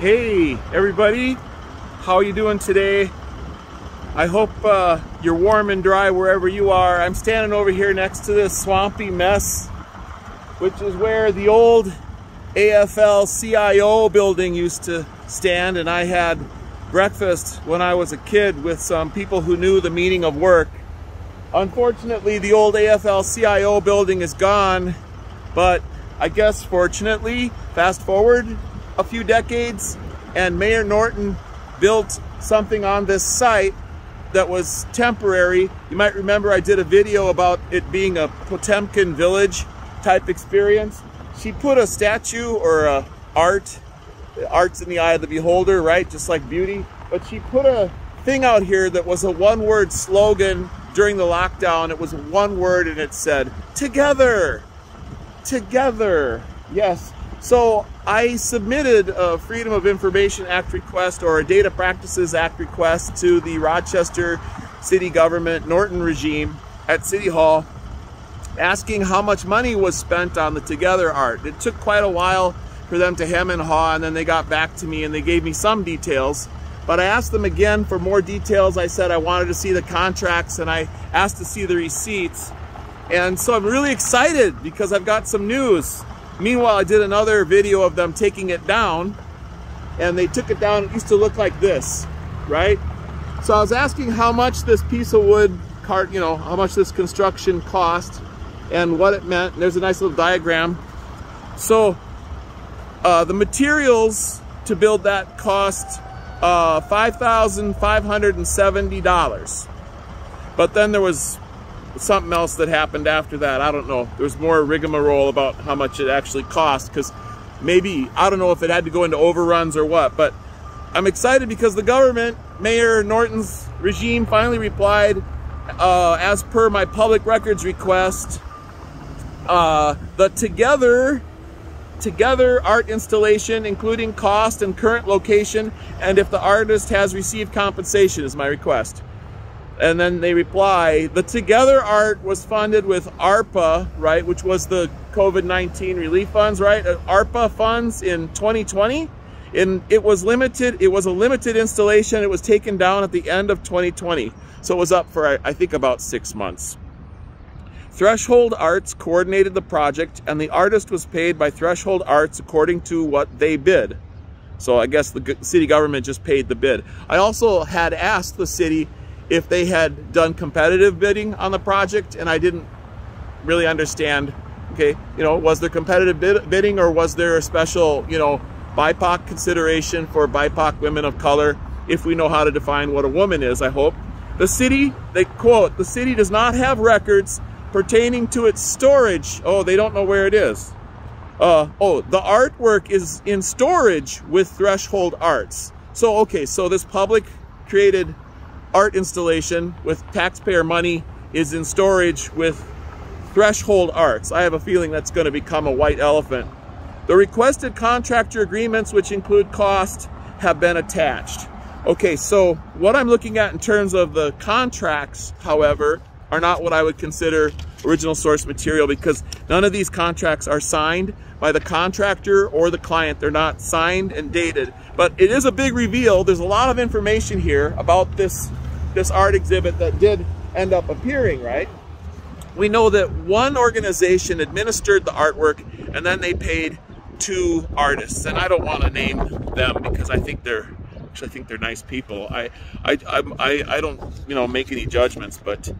Hey everybody, how are you doing today? I hope you're warm and dry wherever you are. I'm standing over here next to this swampy mess, which is where the old AFL-CIO building used to stand, and I had breakfast when I was a kid with some people who knew the meaning of work. Unfortunately, the old AFL-CIO building is gone, but I guess fortunately, fast forward a few decades, and Mayor Norton built something on this site that was temporary. You might remember I did a video about it being a Potemkin village type experience. She put a statue or a art's in the eye of the beholder, right? Just like beauty. But she put a thing out here that was a one-word slogan during the lockdown. It was one word and it said, "Together." Together. Yes. So I submitted a Freedom of Information Act request or a Data Practices Act request to the Rochester city government, Norton regime at City Hall, asking how much money was spent on the Together art. It took quite a while for them to hem and haw, and then they got back to me and they gave me some details. But I asked them again for more details. I said I wanted to see the contracts and I asked to see the receipts. And so I'm really excited because I've got some news. Meanwhile, I did another video of them taking it down, and they took it down. It used to look like this, right? So I was asking how much this piece of wood cart, you know, how much this construction cost and what it meant. And there's a nice little diagram. So the materials to build that cost $5,570. But then there was something else that happened after that. I don't know. There was more rigmarole about how much it actually cost, because maybe, I don't know if it had to go into overruns or what, but I'm excited because the government, Mayor Norton's regime, finally replied, as per my public records request, the Together art installation, including cost and current location, and if the artist has received compensation, is my request. And then they reply, the Together art was funded with ARPA, right, which was the COVID-19 relief funds, right? ARPA funds in 2020. And it was a limited installation. It was taken down at the end of 2020. So it was up for, I think, about 6 months. Threshold Arts coordinated the project, and the artist was paid by Threshold Arts according to what they bid. So I guess the city government just paid the bid. I also had asked the city if they had done competitive bidding on the project, and I didn't really understand, okay, you know, was there competitive bidding, or was there a special, you know, BIPOC consideration for BIPOC women of color, if we know how to define what a woman is, I hope. The city, they quote, the city does not have records pertaining to its storage. Oh, they don't know where it is. The artwork is in storage with Threshold Arts. So, okay, so this public created art installation with taxpayer money is in storage with Threshold Arts. I have a feeling that's going to become a white elephant. The requested contractor agreements, which include cost, have been attached. Okay, so what I'm looking at in terms of the contracts, however, are not what I would consider original source material, because none of these contracts are signed by the contractor or the client. They're not signed and dated, but it is a big reveal. There's a lot of information here about this art exhibit that did end up appearing, right? We know that one organization administered the artwork, and then they paid 2 artists, and I don't want to name them because I think they're nice people. I don't, you know, make any judgments, but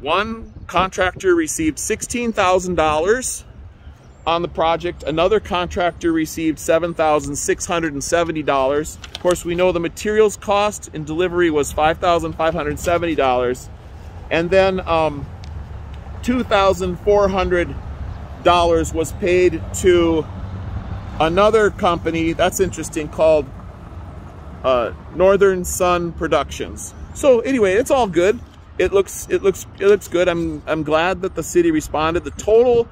one contractor received $16,000 on the project. Another contractor received $7,670. Of course, we know the materials cost in delivery was $5,570. And then $2,400 was paid to another company, that's interesting, called Northern Sun Productions. So anyway, it's all good. It looks good. I'm glad that the city responded. The total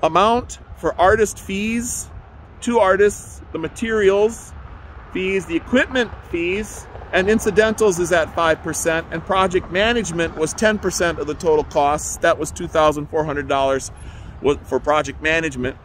amount for artist fees, 2 artists, the materials fees, the equipment fees, and incidentals is at 5%, and project management was 10% of the total costs. That was $2,400 for project management.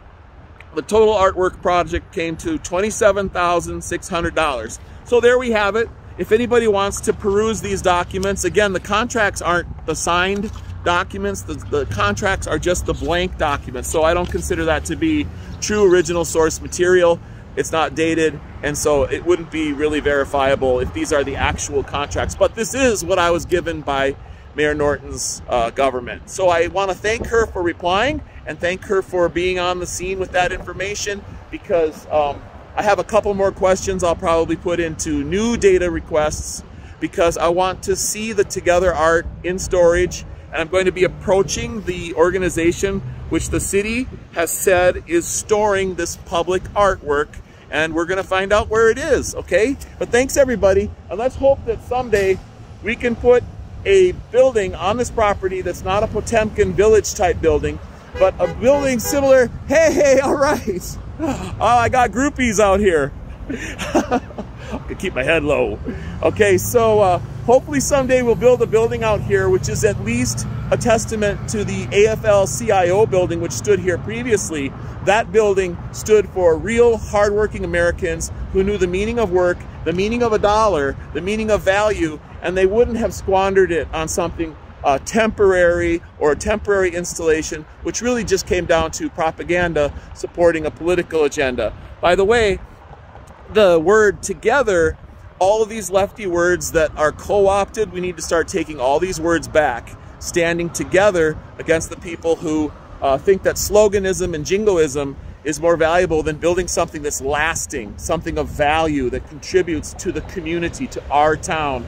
the total artwork project came to $27,600. So there we have it. If anybody wants to peruse these documents, again, the contracts aren't the signed documents. The contracts are just the blank documents. So I don't consider that to be true original source material. It's not dated, and so it wouldn't be really verifiable if these are the actual contracts. But this is what I was given by Mayor Norton's government. So I want to thank her for replying and thank her for being on the scene with that information, because I have a couple more questions I'll probably put into new data requests, because I want to see the Together art in storage, and I'm going to be approaching the organization which the city has said is storing this public artwork, and we're going to find out where it is, okay? But thanks everybody, and let's hope that someday we can put a building on this property that's not a Potemkin village type building, but a building similar. Hey, all right. Oh, I got groupies out here. I can keep my head low. Okay, so hopefully someday we'll build a building out here which is at least a testament to the AFL-CIO building which stood here previously. That building stood for real hardworking Americans who knew the meaning of work, the meaning of a dollar, the meaning of value, and they wouldn't have squandered it on something temporary or a temporary installation, which really just came down to propaganda supporting a political agenda. By the way, the word together, all of these lefty words that are co-opted, we need to start taking all these words back, standing together against the people who think that sloganism and jingoism is more valuable than building something that's lasting, something of value that contributes to the community, to our town.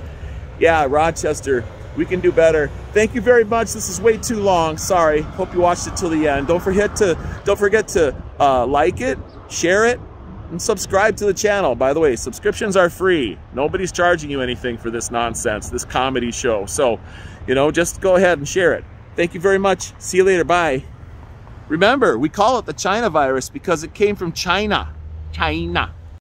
Yeah, Rochester, we can do better. Thank you very much. This is way too long. Sorry. Hope you watched it till the end. Don't forget to like it, share it, and subscribe to the channel. By the way, subscriptions are free. Nobody's charging you anything for this nonsense, this comedy show. So, you know, just go ahead and share it. Thank you very much. See you later. Bye. Remember, we call it the China virus because it came from China. China.